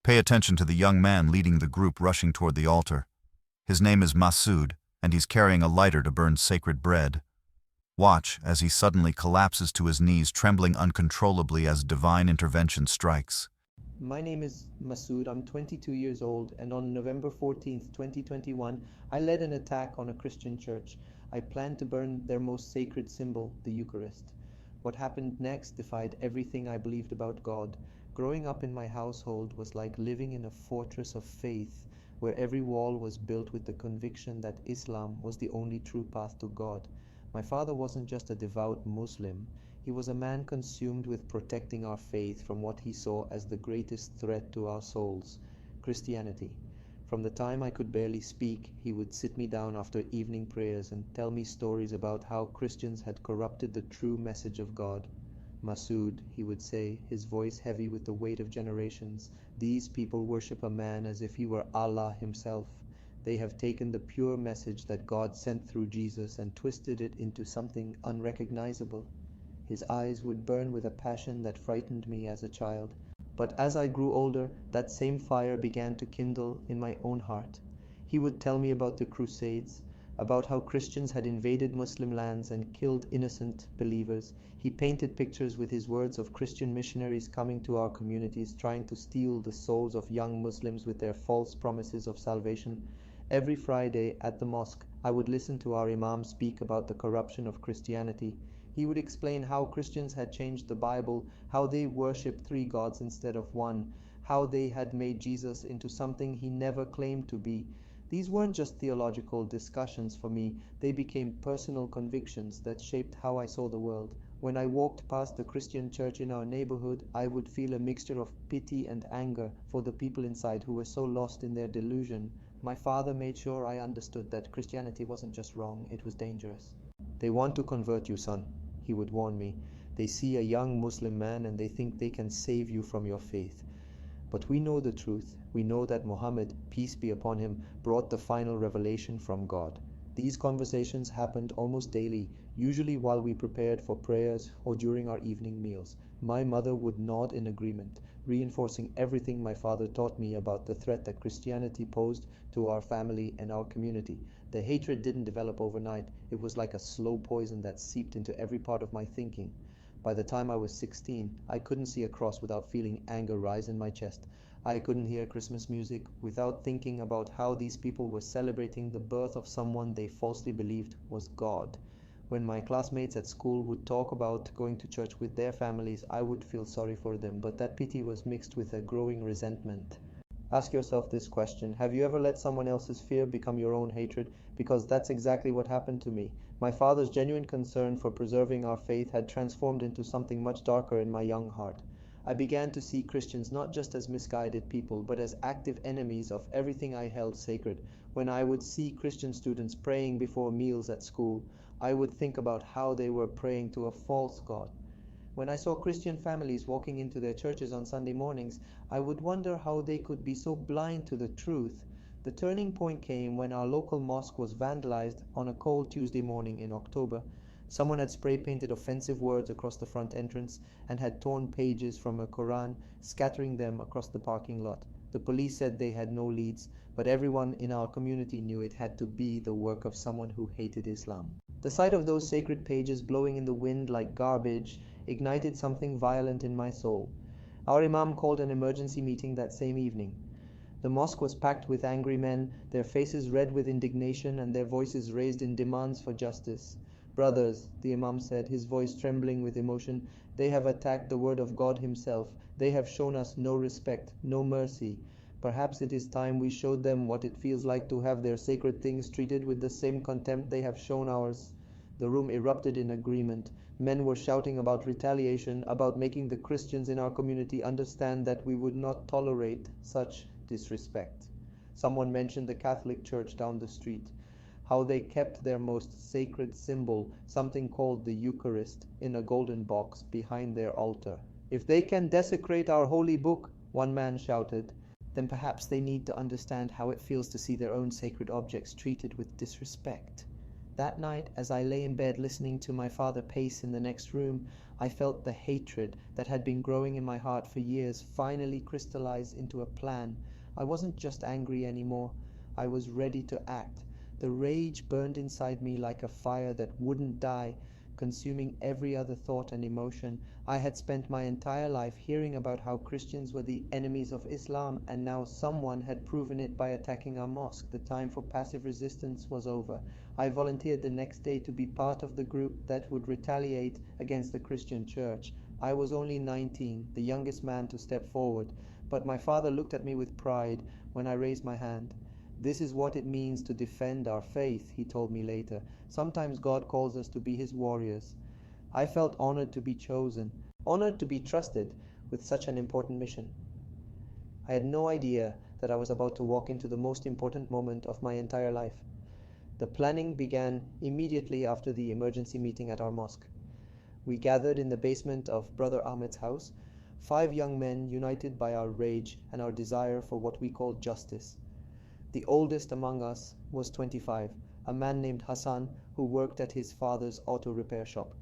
Pay attention to the young man leading the group rushing toward the altar. His name is Masood, and he's carrying a lighter to burn sacred bread. Watch as he suddenly collapses to his knees, trembling uncontrollably as divine intervention strikes. My name is Masood. I'm 22 years old, and on November 14th, 2021, I led an attack on a Christian church. I planned to burn their most sacred symbol, the Eucharist. What happened next defied everything I believed about God. Growing up in my household was like living in a fortress of faith, where every wall was built with the conviction that Islam was the only true path to God. My father wasn't just a devout Muslim. He was a man consumed with protecting our faith from what he saw as the greatest threat to our souls, Christianity. From the time I could barely speak, he would sit me down after evening prayers and tell me stories about how Christians had corrupted the true message of God. Masood, he would say, his voice heavy with the weight of generations, these people worship a man as if he were Allah himself. They have taken the pure message that God sent through Jesus and twisted it into something unrecognizable. His eyes would burn with a passion that frightened me as a child. But as I grew older, that same fire began to kindle in my own heart. He would tell me about the Crusades, about how Christians had invaded Muslim lands and killed innocent believers. He painted pictures with his words of Christian missionaries coming to our communities, trying to steal the souls of young Muslims with their false promises of salvation. Every Friday at the mosque, I would listen to our Imam speak about the corruption of Christianity. He would explain how Christians had changed the Bible, how they worshipped three gods instead of one, how they had made Jesus into something he never claimed to be. These weren't just theological discussions for me, they became personal convictions that shaped how I saw the world. When I walked past the Christian church in our neighborhood, I would feel a mixture of pity and anger for the people inside who were so lost in their delusion. My father made sure I understood that Christianity wasn't just wrong, it was dangerous. "They want to convert you, son," he would warn me. "They see a young Muslim man and they think they can save you from your faith. But we know the truth. We know that Muhammad, peace be upon him, brought the final revelation from God." These conversations happened almost daily, usually while we prepared for prayers or during our evening meals. My mother would nod in agreement, reinforcing everything my father taught me about the threat that Christianity posed to our family and our community. The hatred didn't develop overnight. It was like a slow poison that seeped into every part of my thinking. By the time I was 16, I couldn't see a cross without feeling anger rise in my chest. I couldn't hear Christmas music without thinking about how these people were celebrating the birth of someone they falsely believed was God. When my classmates at school would talk about going to church with their families, I would feel sorry for them, but that pity was mixed with a growing resentment. Ask yourself this question: have you ever let someone else's fear become your own hatred? Because that's exactly what happened to me. My father's genuine concern for preserving our faith had transformed into something much darker in my young heart. I began to see Christians not just as misguided people, but as active enemies of everything I held sacred. When I would see Christian students praying before meals at school, I would think about how they were praying to a false God. When I saw Christian families walking into their churches on Sunday mornings, I would wonder how they could be so blind to the truth. The turning point came when our local mosque was vandalized on a cold Tuesday morning in October. Someone had spray painted offensive words across the front entrance and had torn pages from a Quran, scattering them across the parking lot. The police said they had no leads, but everyone in our community knew it had to be the work of someone who hated Islam. The sight of those sacred pages blowing in the wind like garbage ignited something violent in my soul. Our Imam called an emergency meeting that same evening. The mosque was packed with angry men, their faces red with indignation and their voices raised in demands for justice. "Brothers," the Imam said, his voice trembling with emotion, "they have attacked the word of God himself. They have shown us no respect, no mercy. Perhaps it is time we showed them what it feels like to have their sacred things treated with the same contempt they have shown ours." The room erupted in agreement. Men were shouting about retaliation, about making the Christians in our community understand that we would not tolerate such disrespect. Someone mentioned the Catholic Church down the street, how they kept their most sacred symbol, something called the Eucharist, in a golden box behind their altar. "If they can desecrate our holy book," one man shouted, "then perhaps they need to understand how it feels to see their own sacred objects treated with disrespect." That night, as I lay in bed listening to my father pace in the next room, I felt the hatred that had been growing in my heart for years finally crystallize into a plan. I wasn't just angry anymore. I was ready to act. The rage burned inside me like a fire that wouldn't die, consuming every other thought and emotion. I had spent my entire life hearing about how Christians were the enemies of Islam, and now someone had proven it by attacking our mosque. The time for passive resistance was over. I volunteered the next day to be part of the group that would retaliate against the Christian church. I was only 19, the youngest man to step forward, but my father looked at me with pride when I raised my hand. "This is what it means to defend our faith," he told me later. "Sometimes God calls us to be his warriors." I felt honored to be chosen, honored to be trusted with such an important mission. I had no idea that I was about to walk into the most important moment of my entire life. The planning began immediately after the emergency meeting at our mosque. We gathered in the basement of Brother Ahmed's house, 5 young men united by our rage and our desire for what we called justice. The oldest among us was 25, a man named Hassan who worked at his father's auto repair shop.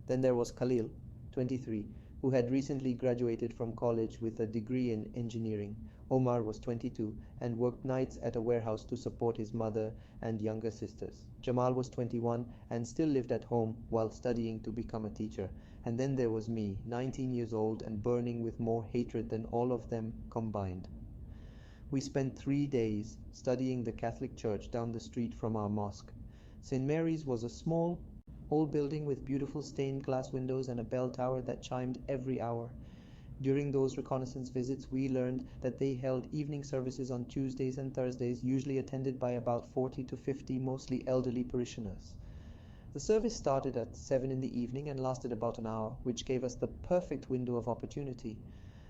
Then there was Khalil, 23, who had recently graduated from college with a degree in engineering. Omar was 22 and worked nights at a warehouse to support his mother and younger sisters. Jamal was 21 and still lived at home while studying to become a teacher. And then there was me, 19 years old and burning with more hatred than all of them combined. We spent 3 days studying the Catholic Church down the street from our mosque. St. Mary's was a small, old building with beautiful stained glass windows and a bell tower that chimed every hour. During those reconnaissance visits, we learned that they held evening services on Tuesdays and Thursdays, usually attended by about 40 to 50 mostly elderly parishioners. The service started at 7 in the evening and lasted about an hour, which gave us the perfect window of opportunity.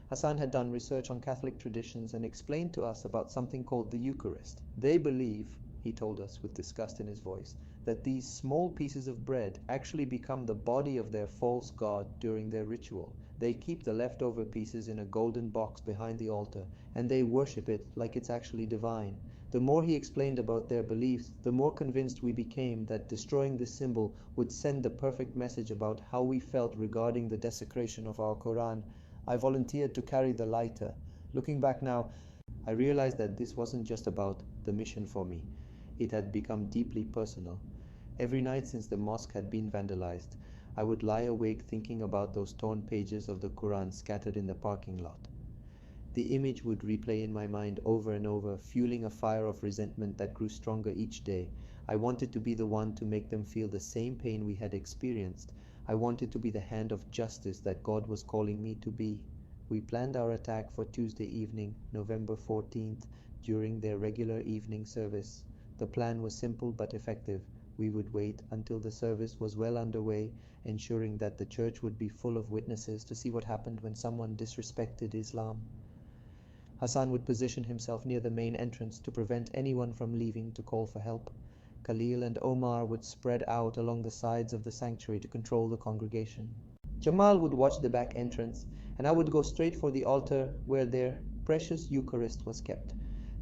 Hassan had done research on Catholic traditions and explained to us about something called the Eucharist. They believe, he told us with disgust in his voice, that these small pieces of bread actually become the body of their false god during their ritual. They keep the leftover pieces in a golden box behind the altar, and they worship it like it's actually divine. The more he explained about their beliefs, the more convinced we became that destroying this symbol would send the perfect message about how we felt regarding the desecration of our Quran. I volunteered to carry the lighter. Looking back now, I realized that this wasn't just about the mission for me. It had become deeply personal. Every night since the mosque had been vandalized, I would lie awake thinking about those torn pages of the Quran scattered in the parking lot. The image would replay in my mind over and over, fueling a fire of resentment that grew stronger each day. I wanted to be the one to make them feel the same pain we had experienced. I wanted to be the hand of justice that God was calling me to be. We planned our attack for Tuesday evening, November 14th, during their regular evening service. The plan was simple but effective. We would wait until the service was well underway, ensuring that the church would be full of witnesses to see what happened when someone disrespected Islam. Hassan would position himself near the main entrance to prevent anyone from leaving to call for help. Khalil and Omar would spread out along the sides of the sanctuary to control the congregation. Jamal would watch the back entrance, and I would go straight for the altar where their precious Eucharist was kept.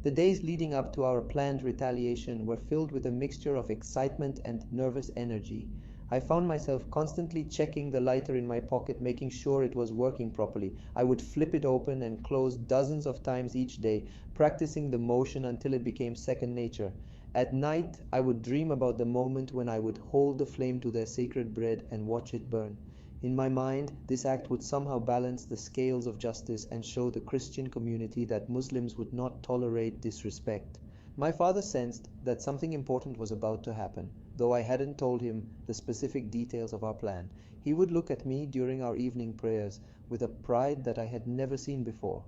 The days leading up to our planned retaliation were filled with a mixture of excitement and nervous energy. I found myself constantly checking the lighter in my pocket, making sure it was working properly. I would flip it open and close dozens of times each day, practicing the motion until it became second nature. At night, I would dream about the moment when I would hold the flame to their sacred bread and watch it burn. In my mind, this act would somehow balance the scales of justice and show the Christian community that Muslims would not tolerate disrespect. My father sensed that something important was about to happen, though I hadn't told him the specific details of our plan. He would look at me during our evening prayers with a pride that I had never seen before.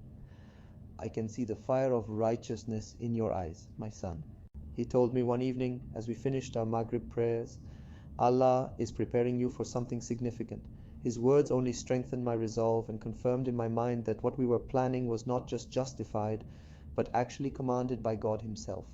"I can see the fire of righteousness in your eyes, my son," he told me one evening as we finished our Maghrib prayers. "Allah is preparing you for something significant." His words only strengthened my resolve and confirmed in my mind that what we were planning was not just justified, but actually commanded by God himself.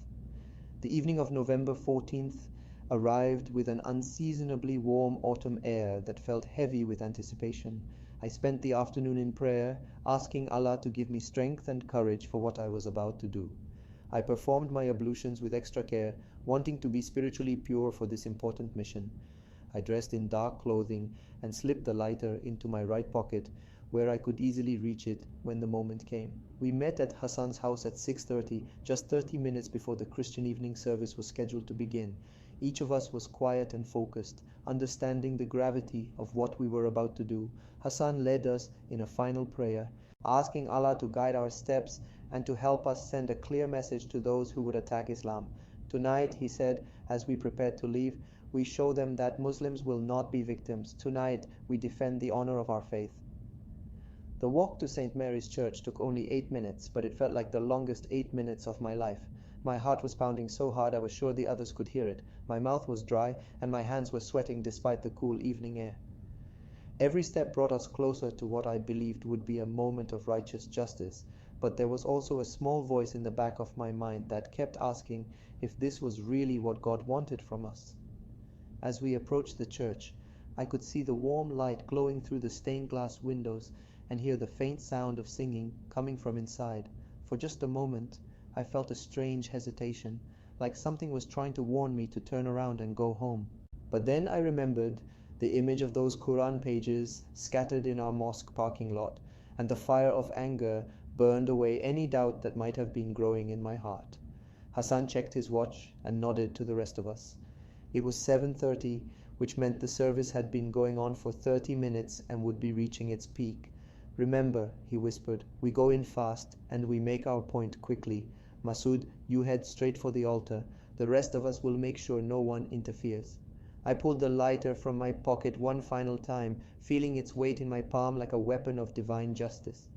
The evening of November 14th arrived with an unseasonably warm autumn air that felt heavy with anticipation. I spent the afternoon in prayer, asking Allah to give me strength and courage for what I was about to do. I performed my ablutions with extra care, wanting to be spiritually pure for this important mission. I dressed in dark clothing and slipped the lighter into my right pocket, where I could easily reach it when the moment came. We met at Hassan's house at 6:30, just 30 minutes before the Christian evening service was scheduled to begin. Each of us was quiet and focused, understanding the gravity of what we were about to do. Hassan led us in a final prayer, asking Allah to guide our steps and to help us send a clear message to those who would attack Islam. Tonight, he said, as we prepared to leave, we show them that Muslims will not be victims. Tonight, we defend the honor of our faith. The walk to St. Mary's Church took only 8 minutes, but it felt like the longest 8 minutes of my life. My heart was pounding so hard I was sure the others could hear it. My mouth was dry, and my hands were sweating despite the cool evening air. Every step brought us closer to what I believed would be a moment of righteous justice, but there was also a small voice in the back of my mind that kept asking if this was really what God wanted from us. As we approached the church, I could see the warm light glowing through the stained glass windows and hear the faint sound of singing coming from inside. For just a moment, I felt a strange hesitation, like something was trying to warn me to turn around and go home. But then I remembered the image of those Quran pages scattered in our mosque parking lot, and the fire of anger burned away any doubt that might have been growing in my heart. Hassan checked his watch and nodded to the rest of us. It was 7:30, which meant the service had been going on for 30 minutes and would be reaching its peak. "Remember," he whispered, "we go in fast and we make our point quickly. Masood, you head straight for the altar. The rest of us will make sure no one interferes." I pulled the lighter from my pocket one final time, feeling its weight in my palm like a weapon of divine justice.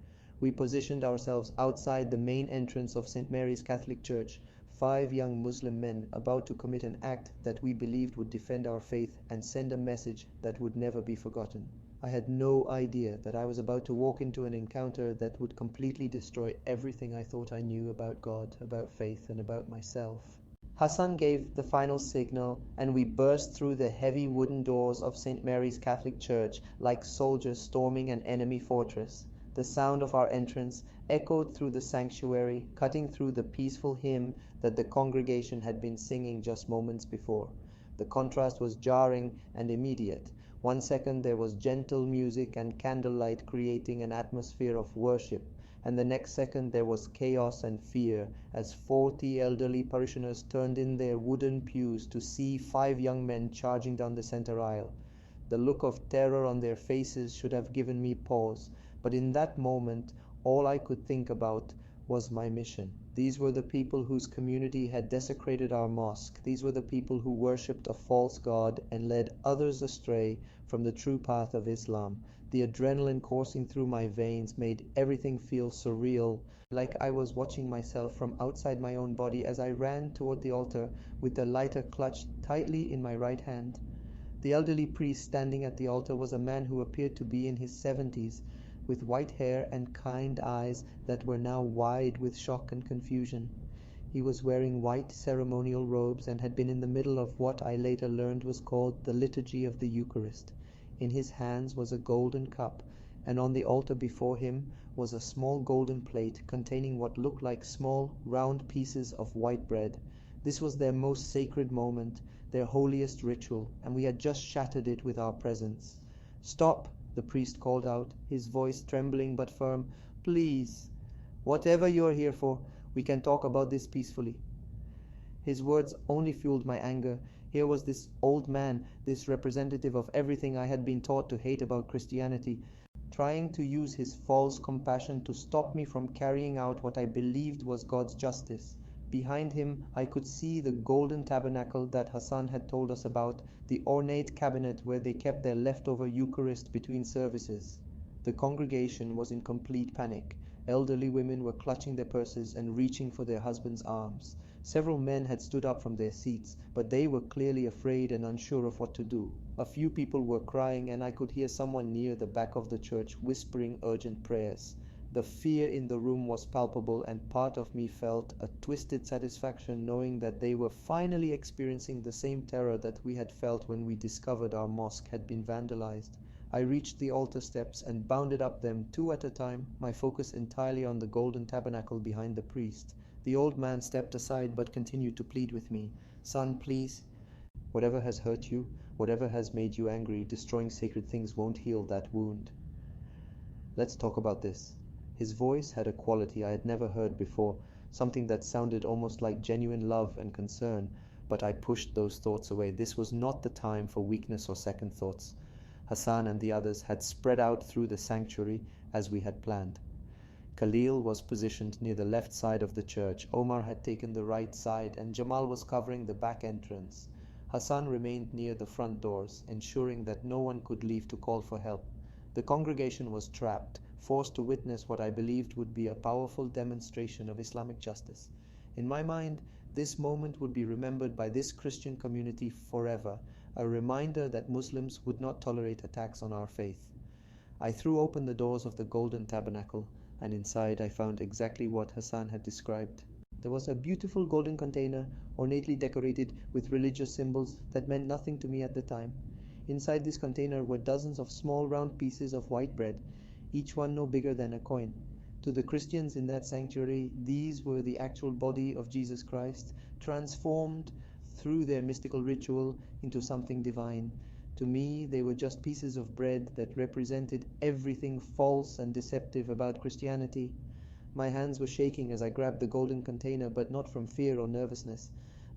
We positioned ourselves outside the main entrance of St. Mary's Catholic Church, 5 young Muslim men about to commit an act that we believed would defend our faith and send a message that would never be forgotten. I had no idea that I was about to walk into an encounter that would completely destroy everything I thought I knew about God, about faith, and about myself. Hassan gave the final signal, and we burst through the heavy wooden doors of St. Mary's Catholic Church like soldiers storming an enemy fortress. The sound of our entrance echoed through the sanctuary, cutting through the peaceful hymn that the congregation had been singing just moments before. The contrast was jarring and immediate. One second there was gentle music and candlelight creating an atmosphere of worship, and the next second there was chaos and fear as 40 elderly parishioners turned in their wooden pews to see 5 young men charging down the center aisle. The look of terror on their faces should have given me pause, but in that moment all I could think about was my mission. These were the people whose community had desecrated our mosque. These were the people who worshipped a false god and led others astray from the true path of Islam. The adrenaline coursing through my veins made everything feel surreal, like I was watching myself from outside my own body as I ran toward the altar with the lighter clutched tightly in my right hand. The elderly priest standing at the altar was a man who appeared to be in his 70s, with white hair and kind eyes that were now wide with shock and confusion. He was wearing white ceremonial robes and had been in the middle of what I later learned was called the Liturgy of the Eucharist. In his hands was a golden cup, and on the altar before him was a small golden plate containing what looked like small, round pieces of white bread. This was their most sacred moment, their holiest ritual, and we had just shattered it with our presence. "Stop!" the priest called out, his voice trembling but firm. "Please, whatever you are here for, we can talk about this peacefully." His words only fueled my anger. Here was this old man, this representative of everything I had been taught to hate about Christianity, trying to use his false compassion to stop me from carrying out what I believed was God's justice. Behind him I could see the golden tabernacle that Hassan had told us about, the ornate cabinet where they kept their leftover Eucharist between services. The congregation was in complete panic. Elderly women were clutching their purses and reaching for their husbands' arms. Several men had stood up from their seats, but they were clearly afraid and unsure of what to do. A few people were crying, and I could hear someone near the back of the church whispering urgent prayers. The fear in the room was palpable, and part of me felt a twisted satisfaction knowing that they were finally experiencing the same terror that we had felt when we discovered our mosque had been vandalized. I reached the altar steps and bounded up them 2 at a time, my focus entirely on the golden tabernacle behind the priest. The old man stepped aside but continued to plead with me. "Son, please, whatever has hurt you, Whatever has made you angry, destroying sacred things won't heal that wound. Let's talk about this. His voice had a quality I had never heard before, something that sounded almost like genuine love and concern, but I pushed those thoughts away. This was not the time for weakness or second thoughts. Hassan and the others had spread out through the sanctuary as we had planned. Khalil was positioned near the left side of the church, Omar had taken the right side, and Jamal was covering the back entrance. Hassan remained near the front doors, ensuring that no one could leave to call for help. The congregation was trapped, forced to witness what I believed would be a powerful demonstration of Islamic justice. In my mind, this moment would be remembered by this Christian community forever, a reminder that Muslims would not tolerate attacks on our faith. I threw open the doors of the golden tabernacle, and inside I found exactly what Hassan had described. There was a beautiful golden container, ornately decorated with religious symbols that meant nothing to me at the time. Inside this container were dozens of small round pieces of white bread, each one no bigger than a coin. To the Christians in that sanctuary, these were the actual body of Jesus Christ, transformed through their mystical ritual into something divine. To me, they were just pieces of bread that represented everything false and deceptive about Christianity. My hands were shaking as I grabbed the golden container, but not from fear or nervousness.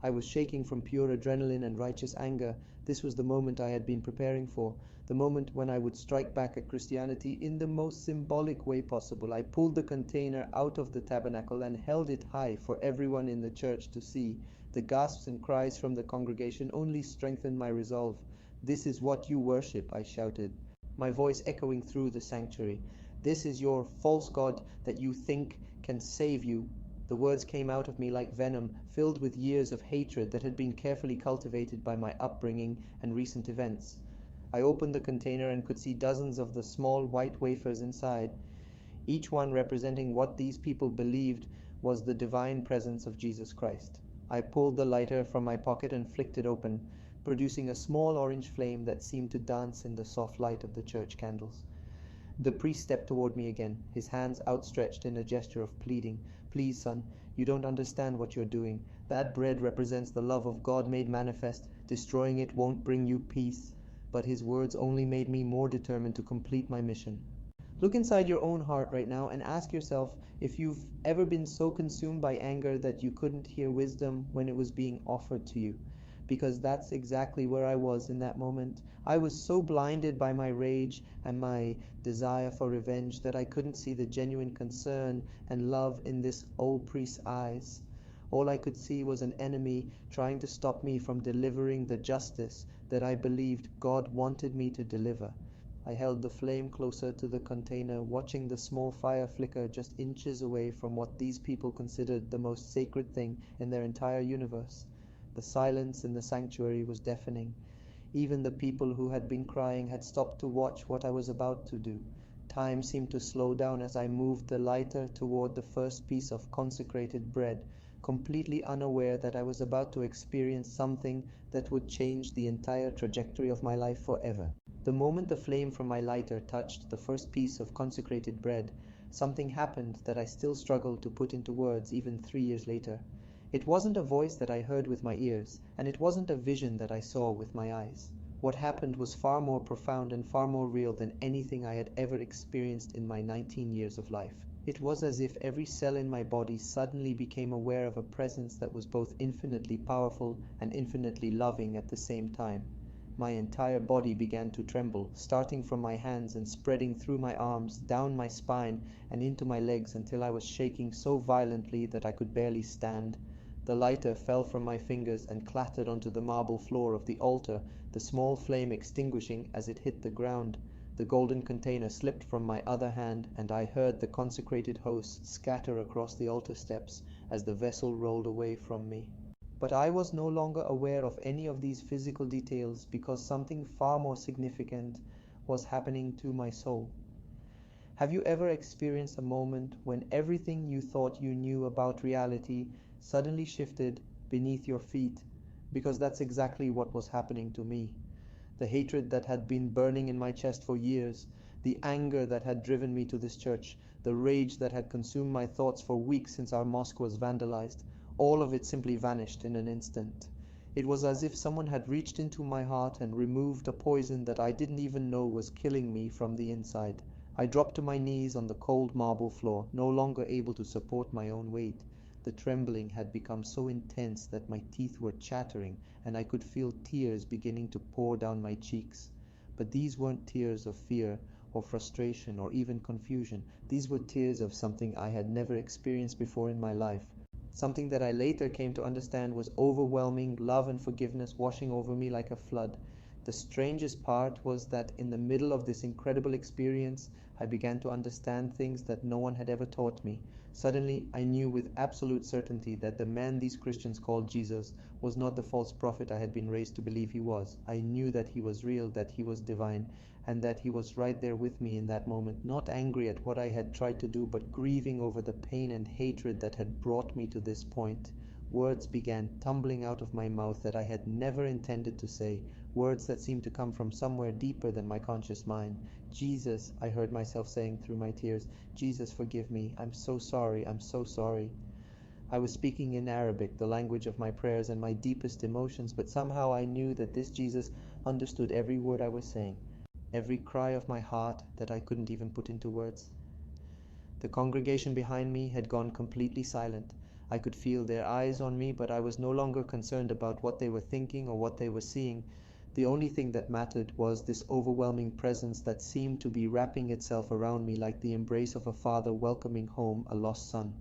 I was shaking from pure adrenaline and righteous anger. This was the moment I had been preparing for, the moment when I would strike back at Christianity in the most symbolic way possible. I pulled the container out of the tabernacle and held it high for everyone in the church to see. The gasps and cries from the congregation only strengthened my resolve. "This is what you worship," I shouted, my voice echoing through the sanctuary. "This is your false god that you think can save you." The words came out of me like venom, filled with years of hatred that had been carefully cultivated by my upbringing and recent events. I opened the container and could see dozens of the small white wafers inside, each one representing what these people believed was the divine presence of Jesus Christ. I pulled the lighter from my pocket and flicked it open, producing a small orange flame that seemed to dance in the soft light of the church candles. The priest stepped toward me again, his hands outstretched in a gesture of pleading. "Please, son, you don't understand what you're doing. That bread represents the love of God made manifest. Destroying it won't bring you peace." But his words only made me more determined to complete my mission. Look inside your own heart right now and ask yourself if you've ever been so consumed by anger that you couldn't hear wisdom when it was being offered to you. Because that's exactly where I was in that moment. I was so blinded by my rage and my desire for revenge that I couldn't see the genuine concern and love in this old priest's eyes. All I could see was an enemy trying to stop me from delivering the justice that I believed God wanted me to deliver. I held the flame closer to the container, watching the small fire flicker just inches away from what these people considered the most sacred thing in their entire universe. The silence in the sanctuary was deafening. Even the people who had been crying had stopped to watch what I was about to do. Time seemed to slow down as I moved the lighter toward the first piece of consecrated bread, completely unaware that I was about to experience something that would change the entire trajectory of my life forever. The moment the flame from my lighter touched the first piece of consecrated bread, something happened that I still struggle to put into words even 3 years later. It wasn't a voice that I heard with my ears, and it wasn't a vision that I saw with my eyes. What happened was far more profound and far more real than anything I had ever experienced in my 19 years of life. It was as if every cell in my body suddenly became aware of a presence that was both infinitely powerful and infinitely loving at the same time. My entire body began to tremble, starting from my hands and spreading through my arms, down my spine, and into my legs until I was shaking so violently that I could barely stand. The lighter fell from my fingers and clattered onto the marble floor of the altar, the small flame extinguishing as it hit the ground. The golden container slipped from my other hand, and I heard the consecrated host scatter across the altar steps as the vessel rolled away from me. But I was no longer aware of any of these physical details because something far more significant was happening to my soul. Have you ever experienced a moment when everything you thought you knew about reality suddenly shifted beneath your feet? Because that's exactly what was happening to me. The hatred that had been burning in my chest for years, the anger that had driven me to this church, the rage that had consumed my thoughts for weeks since our mosque was vandalized, all of it simply vanished in an instant. It was as if someone had reached into my heart and removed a poison that I didn't even know was killing me from the inside. I dropped to my knees on the cold marble floor, no longer able to support my own weight. The trembling had become so intense that my teeth were chattering, and I could feel tears beginning to pour down my cheeks. But these weren't tears of fear or frustration or even confusion. These were tears of something I had never experienced before in my life. Something that I later came to understand was overwhelming love and forgiveness washing over me like a flood. The strangest part was that in the middle of this incredible experience, I began to understand things that no one had ever taught me. Suddenly, I knew with absolute certainty that the man these Christians called Jesus was not the false prophet I had been raised to believe he was. I knew that he was real, that he was divine, and that he was right there with me in that moment, not angry at what I had tried to do, but grieving over the pain and hatred that had brought me to this point. Words began tumbling out of my mouth that I had never intended to say, words that seemed to come from somewhere deeper than my conscious mind. Jesus, I heard myself saying through my tears, Jesus, forgive me. I'm so sorry. I'm so sorry. I was speaking in Arabic, the language of my prayers and my deepest emotions, but somehow I knew that this Jesus understood every word I was saying, every cry of my heart that I couldn't even put into words. The congregation behind me had gone completely silent. I could feel their eyes on me, but I was no longer concerned about what they were thinking or what they were seeing. The only thing that mattered was this overwhelming presence that seemed to be wrapping itself around me like the embrace of a father welcoming home a lost son.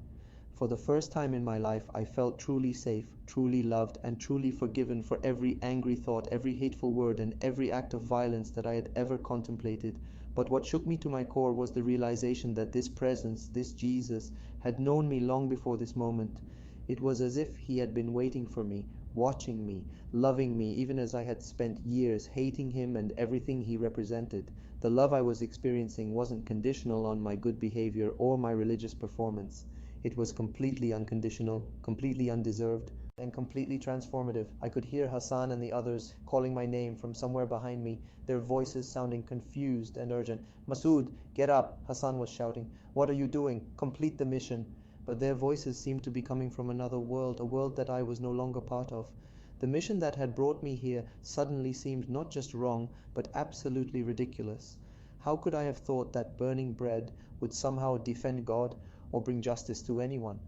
For the first time in my life, I felt truly safe, truly loved, and truly forgiven for every angry thought, every hateful word, and every act of violence that I had ever contemplated. But what shook me to my core was the realization that this presence, this Jesus, had known me long before this moment. It was as if he had been waiting for me, watching me, loving me, even as I had spent years hating him and everything he represented. The love I was experiencing wasn't conditional on my good behavior or my religious performance. It was completely unconditional, completely undeserved, and completely transformative. I could hear Hassan and the others calling my name from somewhere behind me, their voices sounding confused and urgent. Masood, get up, Hassan was shouting. What are you doing? Complete the mission. But their voices seemed to be coming from another world, a world that I was no longer part of. The mission that had brought me here suddenly seemed not just wrong, but absolutely ridiculous. How could I have thought that burning bread would somehow defend God or bring justice to anyone?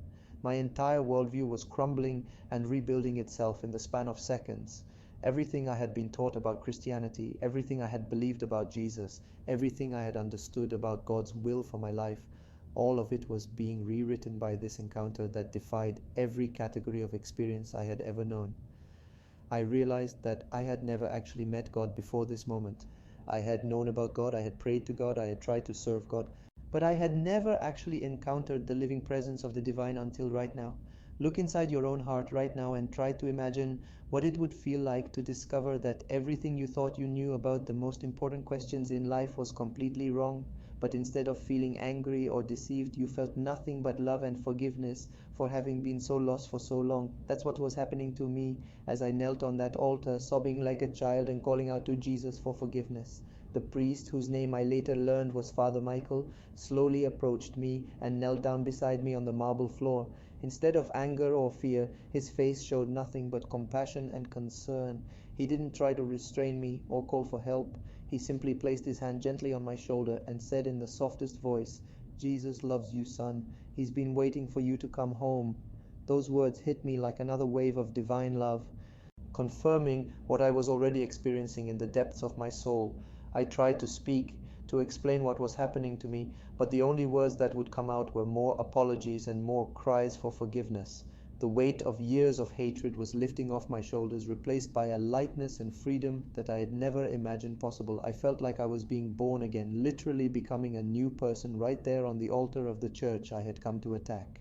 My entire worldview was crumbling and rebuilding itself in the span of seconds. Everything I had been taught about Christianity, everything I had believed about Jesus, everything I had understood about God's will for my life, all of it was being rewritten by this encounter that defied every category of experience I had ever known. I realized that I had never actually met God before this moment. I had known about God, I had prayed to God, I had tried to serve God, but I had never actually encountered the living presence of the divine until right now. Look inside your own heart right now and try to imagine what it would feel like to discover that everything you thought you knew about the most important questions in life was completely wrong. But instead of feeling angry or deceived, you felt nothing but love and forgiveness for having been so lost for so long. That's what was happening to me as I knelt on that altar, sobbing like a child and calling out to Jesus for forgiveness. The priest, whose name I later learned was Father Michael, slowly approached me and knelt down beside me on the marble floor. Instead of anger or fear, his face showed nothing but compassion and concern. He didn't try to restrain me or call for help. He simply placed his hand gently on my shoulder and said in the softest voice, "Jesus loves you, son. He's been waiting for you to come home." Those words hit me like another wave of divine love, confirming what I was already experiencing in the depths of my soul. I tried to speak, to explain what was happening to me, but the only words that would come out were more apologies and more cries for forgiveness. The weight of years of hatred was lifting off my shoulders, replaced by a lightness and freedom that I had never imagined possible. I felt like I was being born again, literally becoming a new person right there on the altar of the church I had come to attack.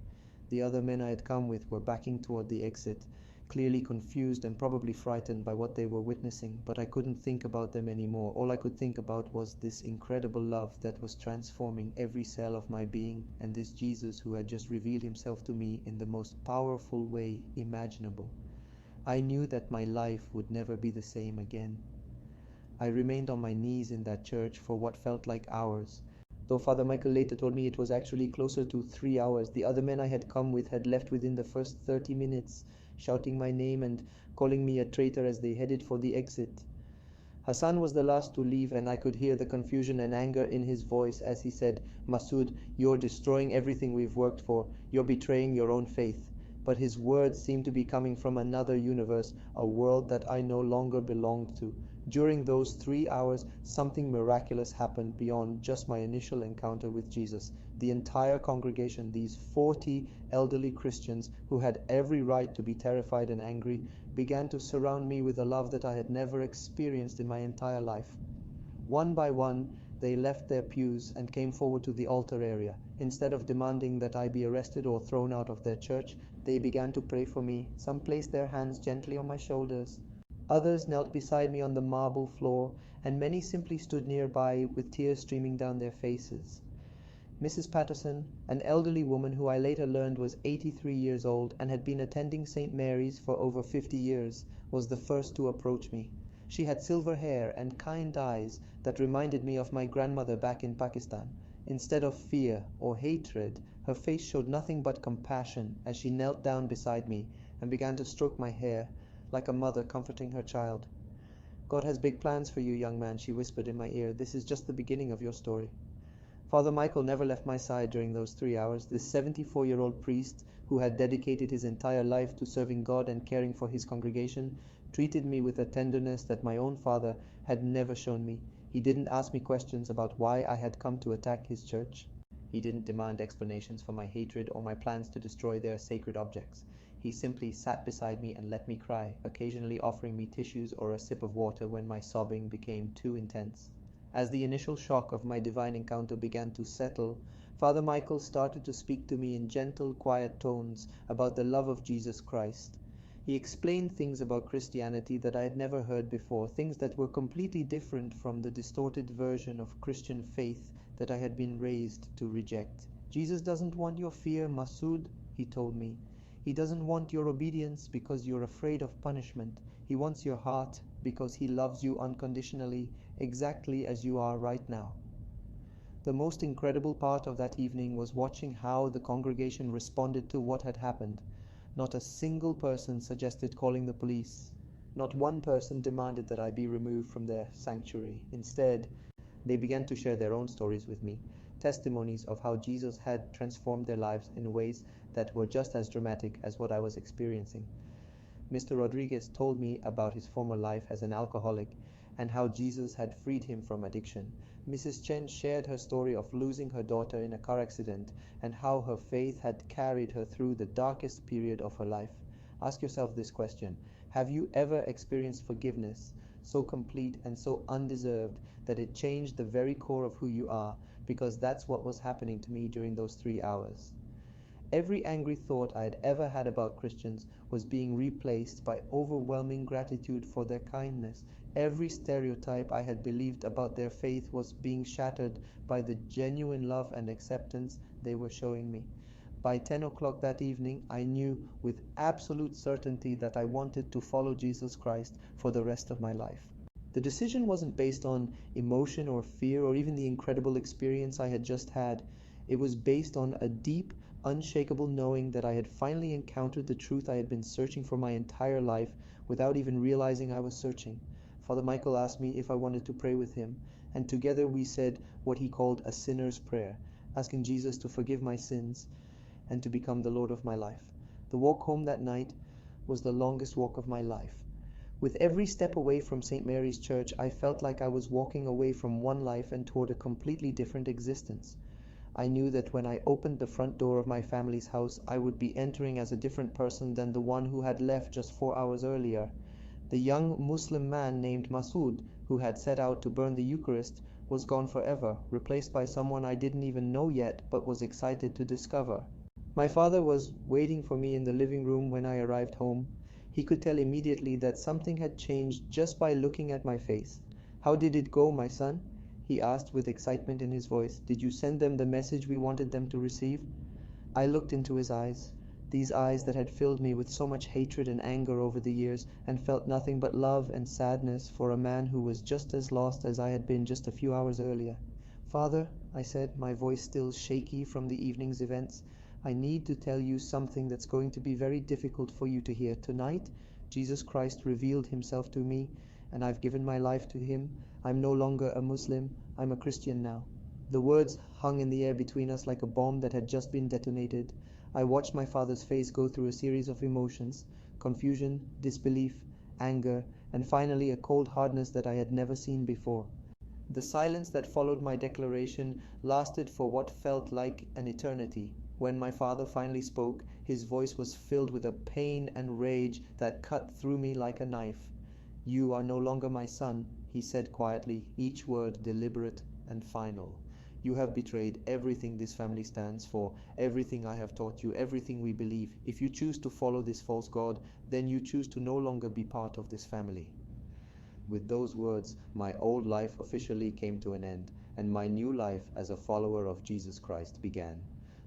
The other men I had come with were backing toward the exit, clearly confused and probably frightened by what they were witnessing, but I couldn't think about them anymore. All I could think about was this incredible love that was transforming every cell of my being, and this Jesus who had just revealed himself to me in the most powerful way imaginable. I knew that my life would never be the same again. I remained on my knees in that church for what felt like hours, though Father Michael later told me it was actually closer to 3 hours. The other men I had come with had left within the first 30 minutes, shouting my name and calling me a traitor as they headed for the exit. Hassan was the last to leave, and I could hear the confusion and anger in his voice as he said, "Masood, you're destroying everything we've worked for. You're betraying your own faith." But his words seemed to be coming from another universe, a world that I no longer belonged to. During those 3 hours, something miraculous happened beyond just my initial encounter with Jesus. The entire congregation, these 40 elderly Christians who had every right to be terrified and angry, began to surround me with a love that I had never experienced in my entire life. One by one, they left their pews and came forward to the altar area. Instead of demanding that I be arrested or thrown out of their church, they began to pray for me. Some placed their hands gently on my shoulders. Others knelt beside me on the marble floor, and many simply stood nearby with tears streaming down their faces. Mrs. Patterson, an elderly woman who I later learned was 83 years old and had been attending St. Mary's for over 50 years, was the first to approach me. She had silver hair and kind eyes that reminded me of my grandmother back in Pakistan. Instead of fear or hatred, her face showed nothing but compassion as she knelt down beside me and began to stroke my hair, like a mother comforting her child. "God has big plans for you, young man," she whispered in my ear. "This is just the beginning of your story." Father Michael never left my side during those 3 hours. This 74-year-old priest, who had dedicated his entire life to serving God and caring for his congregation, treated me with a tenderness that my own father had never shown me. He didn't ask me questions about why I had come to attack his church. He didn't demand explanations for my hatred or my plans to destroy their sacred objects. He simply sat beside me and let me cry, occasionally offering me tissues or a sip of water when my sobbing became too intense. As the initial shock of my divine encounter began to settle, Father Michael started to speak to me in gentle, quiet tones about the love of Jesus Christ. He explained things about Christianity that I had never heard before, things that were completely different from the distorted version of Christian faith that I had been raised to reject. "Jesus doesn't want your fear, Masood," he told me. "He doesn't want your obedience because you're afraid of punishment. He wants your heart because he loves you unconditionally, exactly as you are right now." The most incredible part of that evening was watching how the congregation responded to what had happened. Not a single person suggested calling the police. Not one person demanded that I be removed from their sanctuary. Instead, they began to share their own stories with me, testimonies of how Jesus had transformed their lives in ways that were just as dramatic as what I was experiencing. Mr. Rodriguez told me about his former life as an alcoholic and how Jesus had freed him from addiction. Mrs. Chen shared her story of losing her daughter in a car accident and how her faith had carried her through the darkest period of her life. Ask yourself this question: have you ever experienced forgiveness so complete and so undeserved that it changed the very core of who you are? Because that's what was happening to me during those 3 hours. Every angry thought I had ever had about Christians was being replaced by overwhelming gratitude for their kindness. Every stereotype I had believed about their faith was being shattered by the genuine love and acceptance they were showing me. By 10 o'clock that evening, I knew with absolute certainty that I wanted to follow Jesus Christ for the rest of my life. The decision wasn't based on emotion or fear or even the incredible experience I had just had. It was based on a deep, unshakable knowing that I had finally encountered the truth I had been searching for my entire life without even realizing I was searching. Father Michael asked me if I wanted to pray with him, and together we said what he called a sinner's prayer, asking Jesus to forgive my sins and to become the Lord of my life. The walk home that night was the longest walk of my life. With every step away from St. Mary's Church, I felt like I was walking away from one life and toward a completely different existence. I knew that when I opened the front door of my family's house, I would be entering as a different person than the one who had left just 4 hours earlier. The young Muslim man named Masood, who had set out to burn the Eucharist, was gone forever, replaced by someone I didn't even know yet but was excited to discover. My father was waiting for me in the living room when I arrived home. He could tell immediately that something had changed just by looking at my face. "How did it go, my son?" he asked with excitement in his voice. "Did you send them the message we wanted them to receive?" I looked into his eyes, these eyes that had filled me with so much hatred and anger over the years, and felt nothing but love and sadness for a man who was just as lost as I had been just a few hours earlier. "Father," I said, my voice still shaky from the evening's events, I need to tell you something that's going to be very difficult for you to hear. Tonight, Jesus Christ revealed himself to me, and I've given my life to him. I'm no longer a Muslim, I'm a Christian now." The words hung in the air between us like a bomb that had just been detonated. I watched my father's face go through a series of emotions: confusion, disbelief, anger, and finally a cold hardness that I had never seen before. The silence that followed my declaration lasted for what felt like an eternity. When my father finally spoke, his voice was filled with a pain and rage that cut through me like a knife. "You are no longer my son," he said quietly, each word deliberate and final. "You have betrayed everything this family stands for, everything I have taught you, everything we believe. If you choose to follow this false god, then you choose to no longer be part of this family." With those words, my old life officially came to an end, and my new life as a follower of Jesus Christ began.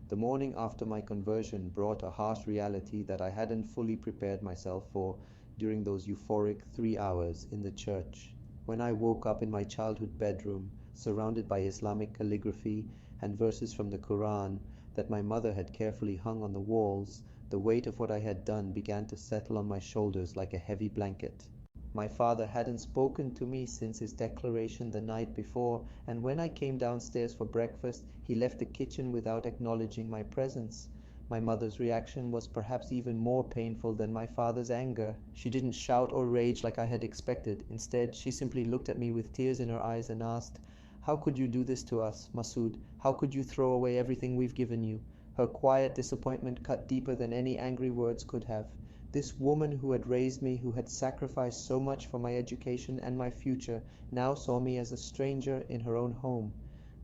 The morning after my conversion brought a harsh reality that I hadn't fully prepared myself for during those euphoric 3 hours in the church. When I woke up in my childhood bedroom, surrounded by Islamic calligraphy and verses from the Quran that my mother had carefully hung on the walls, the weight of what I had done began to settle on my shoulders like a heavy blanket. My father hadn't spoken to me since his declaration the night before, and when I came downstairs for breakfast, he left the kitchen without acknowledging my presence. My mother's reaction was perhaps even more painful than my father's anger. She didn't shout or rage like I had expected. Instead, she simply looked at me with tears in her eyes and asked, "How could you do this to us, Masood? How could you throw away everything we've given you?" Her quiet disappointment cut deeper than any angry words could have. This woman who had raised me, who had sacrificed so much for my education and my future, now saw me as a stranger in her own home.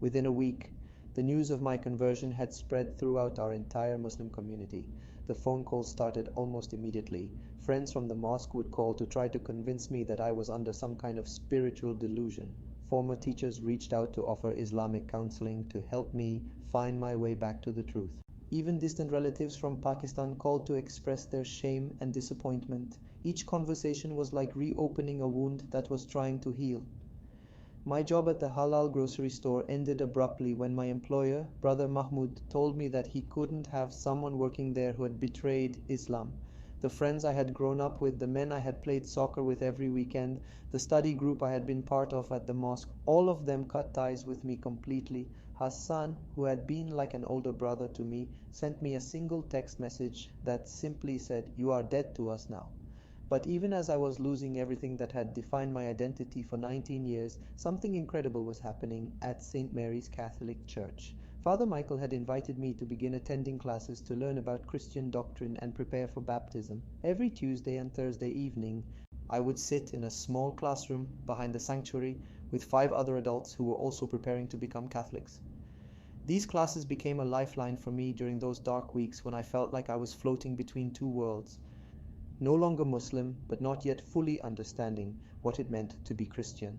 Within a week, the news of my conversion had spread throughout our entire Muslim community. The phone calls started almost immediately. Friends from the mosque would call to try to convince me that I was under some kind of spiritual delusion. Former teachers reached out to offer Islamic counseling to help me find my way back to the truth. Even distant relatives from Pakistan called to express their shame and disappointment. Each conversation was like reopening a wound that was trying to heal. My job at the halal grocery store ended abruptly when my employer, Brother Mahmoud, told me that he couldn't have someone working there who had betrayed Islam. The friends I had grown up with, the men I had played soccer with every weekend, the study group I had been part of at the mosque, all of them cut ties with me completely. Hassan, who had been like an older brother to me, sent me a single text message that simply said, "You are dead to us now." But even as I was losing everything that had defined my identity for 19 years, something incredible was happening at St. Mary's Catholic Church. Father Michael had invited me to begin attending classes to learn about Christian doctrine and prepare for baptism. Every Tuesday and Thursday evening, I would sit in a small classroom behind the sanctuary with 5 other adults who were also preparing to become Catholics. These classes became a lifeline for me during those dark weeks when I felt like I was floating between two worlds. No longer Muslim, but not yet fully understanding what it meant to be Christian.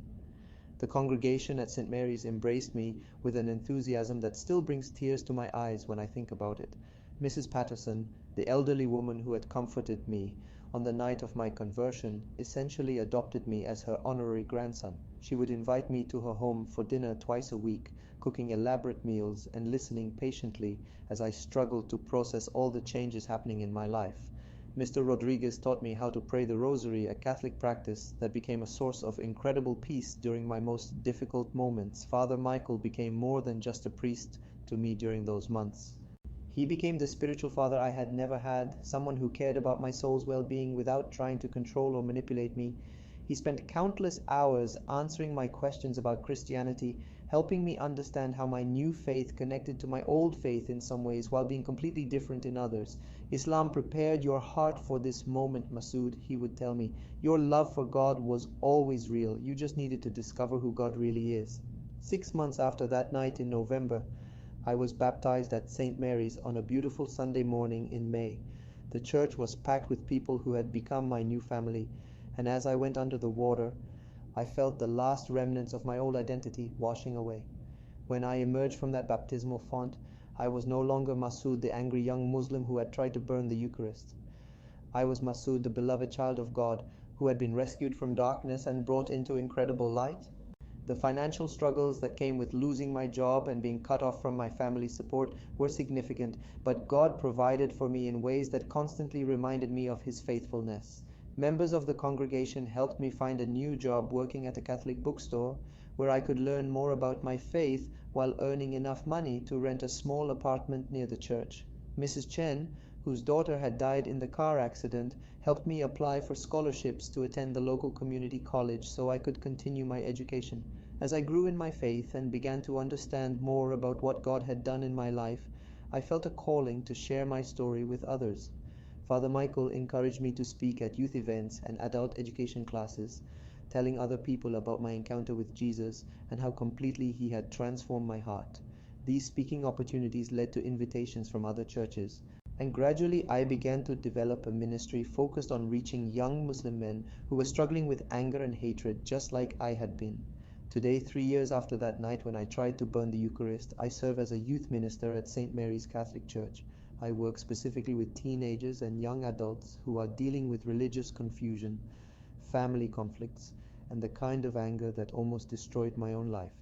The congregation at St. Mary's embraced me with an enthusiasm that still brings tears to my eyes when I think about it. Mrs. Patterson, the elderly woman who had comforted me on the night of my conversion, essentially adopted me as her honorary grandson. She would invite me to her home for dinner twice a week, cooking elaborate meals and listening patiently as I struggled to process all the changes happening in my life. Mr. Rodriguez taught me how to pray the rosary, a Catholic practice that became a source of incredible peace during my most difficult moments. Father Michael became more than just a priest to me during those months. He became the spiritual father I had never had, someone who cared about my soul's well-being without trying to control or manipulate me. He spent countless hours answering my questions about Christianity, helping me understand how my new faith connected to my old faith in some ways while being completely different in others. "Islam prepared your heart for this moment, Masood," he would tell me. "Your love for God was always real. You just needed to discover who God really is." 6 months after that night in November, I was baptized at St. Mary's on a beautiful Sunday morning in May. The church was packed with people who had become my new family, and as I went under the water, I felt the last remnants of my old identity washing away. When I emerged from that baptismal font, I was no longer Masood, the angry young Muslim who had tried to burn the Eucharist. I was Masood, the beloved child of God, who had been rescued from darkness and brought into incredible light. The financial struggles that came with losing my job and being cut off from my family support were significant, but God provided for me in ways that constantly reminded me of His faithfulness. Members of the congregation helped me find a new job working at a Catholic bookstore where I could learn more about my faith while earning enough money to rent a small apartment near the church. Mrs. Chen, whose daughter had died in the car accident, helped me apply for scholarships to attend the local community college so I could continue my education. As I grew in my faith and began to understand more about what God had done in my life, I felt a calling to share my story with others. Father Michael encouraged me to speak at youth events and adult education classes, telling other people about my encounter with Jesus and how completely He had transformed my heart. These speaking opportunities led to invitations from other churches, and gradually I began to develop a ministry focused on reaching young Muslim men who were struggling with anger and hatred just like I had been. Today, 3 years after that night when I tried to burn the Eucharist, I serve as a youth minister at St. Mary's Catholic Church. I work specifically with teenagers and young adults who are dealing with religious confusion, family conflicts, and the kind of anger that almost destroyed my own life.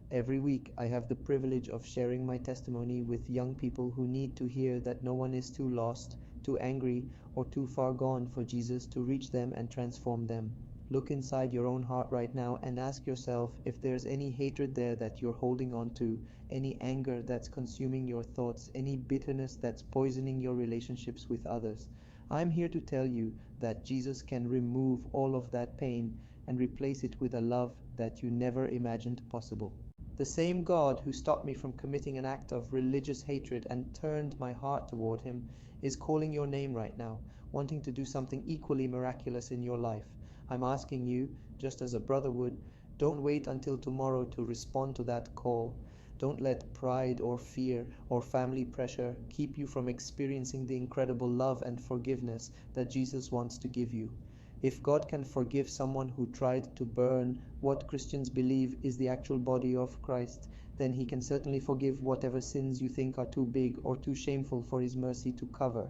Every week, I have the privilege of sharing my testimony with young people who need to hear that no one is too lost, too angry, or too far gone for Jesus to reach them and transform them. Look inside your own heart right now and ask yourself if there's any hatred there that you're holding on to, any anger that's consuming your thoughts, any bitterness that's poisoning your relationships with others. I'm here to tell you that Jesus can remove all of that pain and replace it with a love that you never imagined possible. The same God who stopped me from committing an act of religious hatred and turned my heart toward Him is calling your name right now, wanting to do something equally miraculous in your life. I'm asking you, just as a brother would, don't wait until tomorrow to respond to that call. Don't let pride or fear or family pressure keep you from experiencing the incredible love and forgiveness that Jesus wants to give you. If God can forgive someone who tried to burn what Christians believe is the actual body of Christ, then He can certainly forgive whatever sins you think are too big or too shameful for His mercy to cover.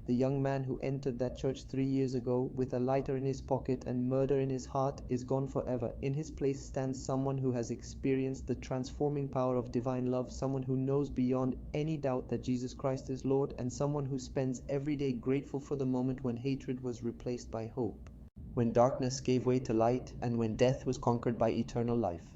The young man who entered that church 3 years ago with a lighter in his pocket and murder in his heart is gone forever. In his place stands someone who has experienced the transforming power of divine love, someone who knows beyond any doubt that Jesus Christ is Lord, and someone who spends every day grateful for the moment when hatred was replaced by hope, when darkness gave way to light, and when death was conquered by eternal life.